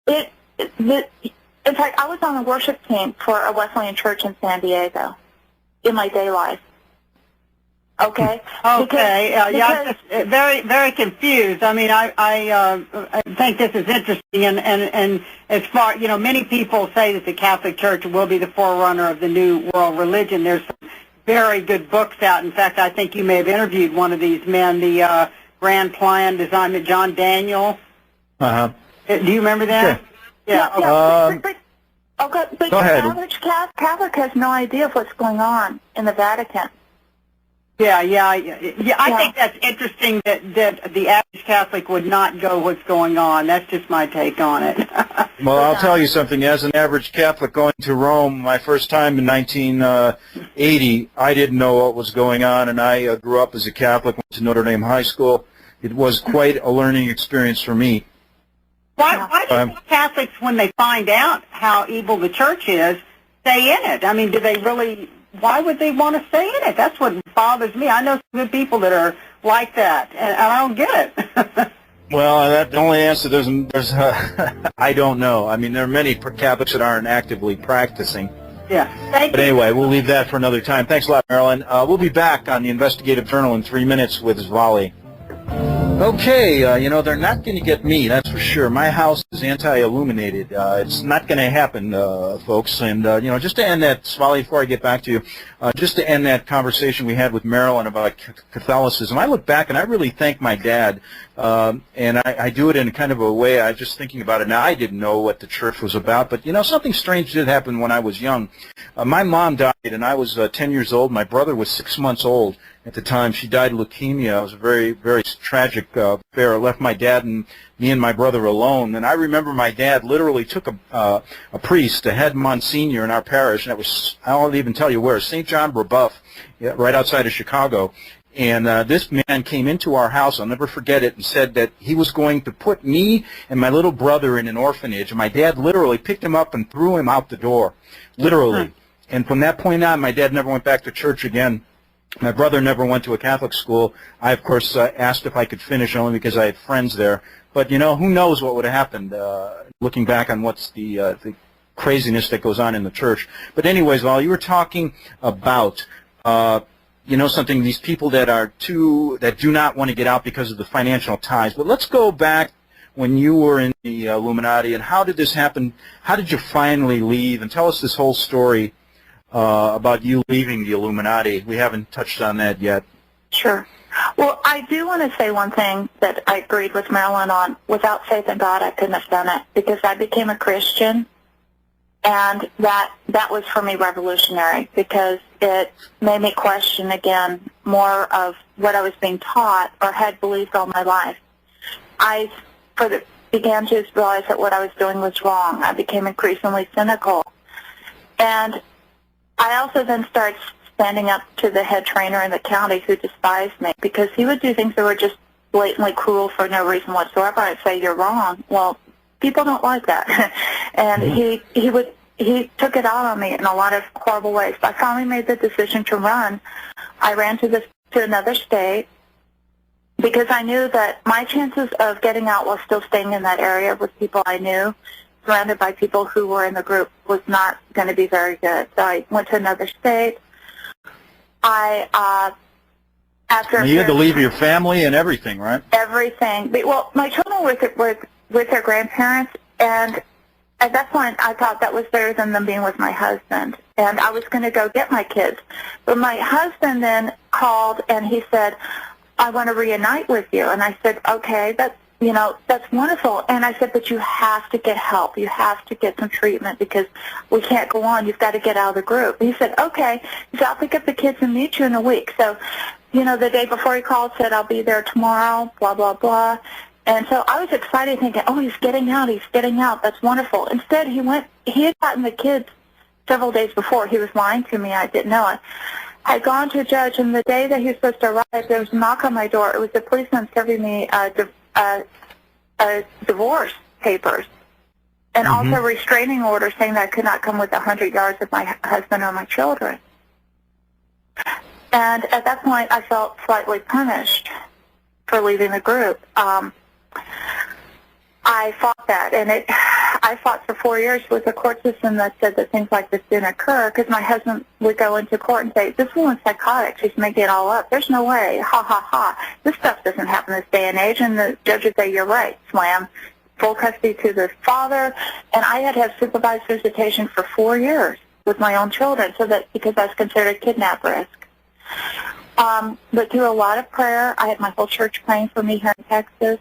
In fact, I was on the worship team for a Wesleyan church in San Diego in my day life. Okay. Okay. I'm just very, very confused. I mean, I think this is interesting, and as far, many people say that the Catholic Church will be the forerunner of the new world religion. There's some very good books out. In fact, I think you may have interviewed one of these men, the Grand Plan Design by John Daniel. Uh-huh. Do you remember that? Sure. Yeah. But Go ahead. The average Catholic has no idea of what's going on in the Vatican. Yeah. I think that's interesting that the average Catholic would not go what's going on. That's just my take on it. Well, I'll tell you something. As an average Catholic going to Rome, my first time in 1980, I didn't know what was going on, and I grew up as a Catholic, went to Notre Dame High School. It was quite a learning experience for me. Why do Catholics, when they find out how evil the church is, stay in it? I mean, do they really? Why would they want to stay in it? That's what bothers me. I know some good people that are like that, and I don't get it. Well, the only answer there's I don't know. I mean, there are many Catholics that aren't actively practicing. Yeah. But anyway, we'll leave that for another time. Thanks a lot, Marilyn. We'll be back on the Investigative Journal in 3 minutes with Svali. Okay, they're not going to get me, that's for sure. My house is anti-illuminated. It's not going to happen, folks. And, just to end that, Svali, before I get back to you, just to end that conversation we had with Marilyn about Catholicism, I look back and I really thank my dad, and I do it in kind of a way, I'm just thinking about it now. I didn't know what the church was about, but, something strange did happen when I was young. My mom died, and I was 10 years old. My brother was 6 months old at the time. She died of leukemia. It was a very, very tragic affair. It left my dad and me and my brother alone. And I remember my dad literally took a priest, a head Monsignor in our parish, and it was, I won't even tell you where, St. John Brebeuf, right outside of Chicago. And this man came into our house, I'll never forget it, and said that he was going to put me and my little brother in an orphanage. And my dad literally picked him up and threw him out the door, literally. And from that point on, my dad never went back to church again. My brother never went to a Catholic school. I, of course, asked if I could finish only because I had friends there. But, who knows what would have happened, looking back on what's the craziness that goes on in the church. But anyways, while you were talking about, something, these people that do not want to get out because of the financial ties. But let's go back when you were in the Illuminati, and how did this happen? How did you finally leave? And tell us this whole story about you leaving the Illuminati. We haven't touched on that yet. Sure. Well, I do want to say one thing that I agreed with Marilyn on. Without faith in God, I couldn't have done it, because I became a Christian, and that was for me revolutionary, because it made me question again more of what I was being taught or had believed all my life. I began to realize that what I was doing was wrong. I became increasingly cynical. And I also then started standing up to the head trainer in the county, who despised me, because he would do things that were just blatantly cruel for no reason whatsoever. I'd say, "You're wrong." Well, people don't like that. And he took it out on me in a lot of horrible ways. So I finally made the decision to run. I ran to another state, because I knew that my chances of getting out while still staying in that area with people I knew, surrounded by people who were in the group, was not going to be very good. So I went to another state. You had to leave your family and everything, right? Everything. Well, my children were with their grandparents, and at that point I thought that was better than them being with my husband. And I was going to go get my kids. But my husband then called, and he said, "I want to reunite with you." And I said, "Okay, that's wonderful." And I said, "But you have to get help. You have to get some treatment, because we can't go on. You've got to get out of the group." And he said, "Okay." He said, "I'll pick up the kids and meet you in a week." So, the day before he called, said, "I'll be there tomorrow," blah, blah, blah. And so I was excited, thinking, "Oh, he's getting out. He's getting out. That's wonderful." Instead, he had gotten the kids several days before. He was lying to me. I didn't know it. I'd gone to a judge, and the day that he was supposed to arrive, there was a knock on my door. It was the policeman serving me divorce papers, and also a restraining order saying that I could not come within 100 yards of my husband or my children. And at that point, I felt slightly punished for leaving the group. I fought that, and I fought for 4 years with a court system that said that things like this didn't occur, because my husband would go into court and say, this woman's psychotic, she's making it all up. There's no way, ha, ha, ha. This stuff doesn't happen this day and age. And the judge would say, you're right, slam. Full custody to the father. And I had to have supervised visitation for 4 years with my own children, so that because I was considered a kidnap risk. But through a lot of prayer, I had my whole church praying for me here in Texas,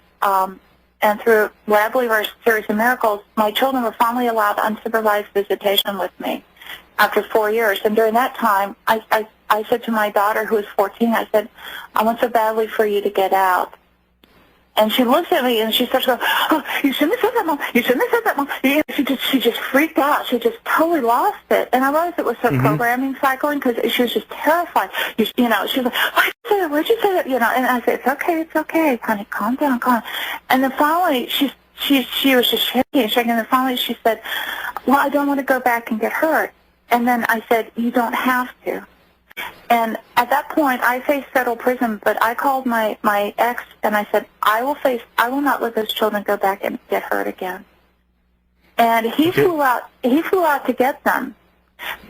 and through what I believe are a series of miracles, my children were finally allowed unsupervised visitation with me after 4 years. And during that time, I said to my daughter, who was 14, I said, I want so badly for you to get out. And she looks at me and she starts going, oh, you shouldn't have said that, Mom. You shouldn't have said that, Mom. You know, she just freaked out. She just totally lost it. And I realized it was her programming cycling, because she was just terrified. You know, she was like, why'd you say that? Why'd you say that? You know, and I said, it's okay, honey, calm down, calm down. And then finally, she was just shaking and shaking. And then finally she said, well, I don't want to go back and get hurt. And then I said, you don't have to. And at that point, I faced federal prison, but I called my ex and I said, I will not let those children go back and get hurt again. And he flew out to get them.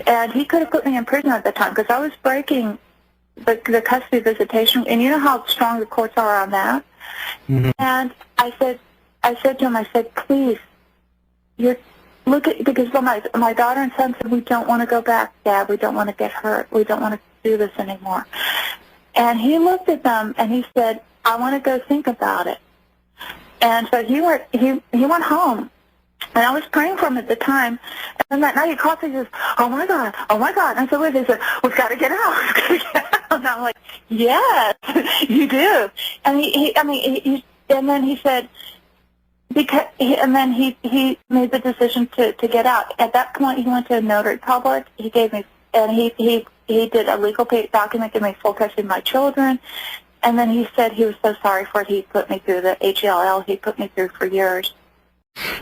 And he could have put me in prison at the time, because I was breaking the custody visitation, and you know how strong the courts are on that. Mm-hmm. And I said to him, I said, please, because my daughter and son said, we don't want to go back, Dad. We don't want to get hurt. We don't want to do this anymore. And he looked at them and he said, I want to go think about it. And so he went home. And I was praying for him at the time. And then that night he called me and says, oh my God. And I said, wait, he said, we've got to get out. We've got to get out. And I'm like, yes, you do. And and then he said, and then he made the decision to get out. At that point, he went to a notary public. He gave me, and he did a legal document, gave me full custody of my children. And then he said he was so sorry for it. He put me through the HELL. He put me through for years.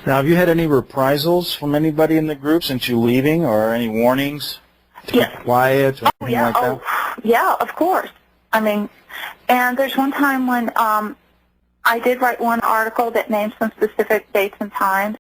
Now, have you had any reprisals from anybody in the group since you leaving, or any warnings to be quiet or anything like that? Yeah, of course. I mean, and there's one time when I did write one article that named some specific dates and times.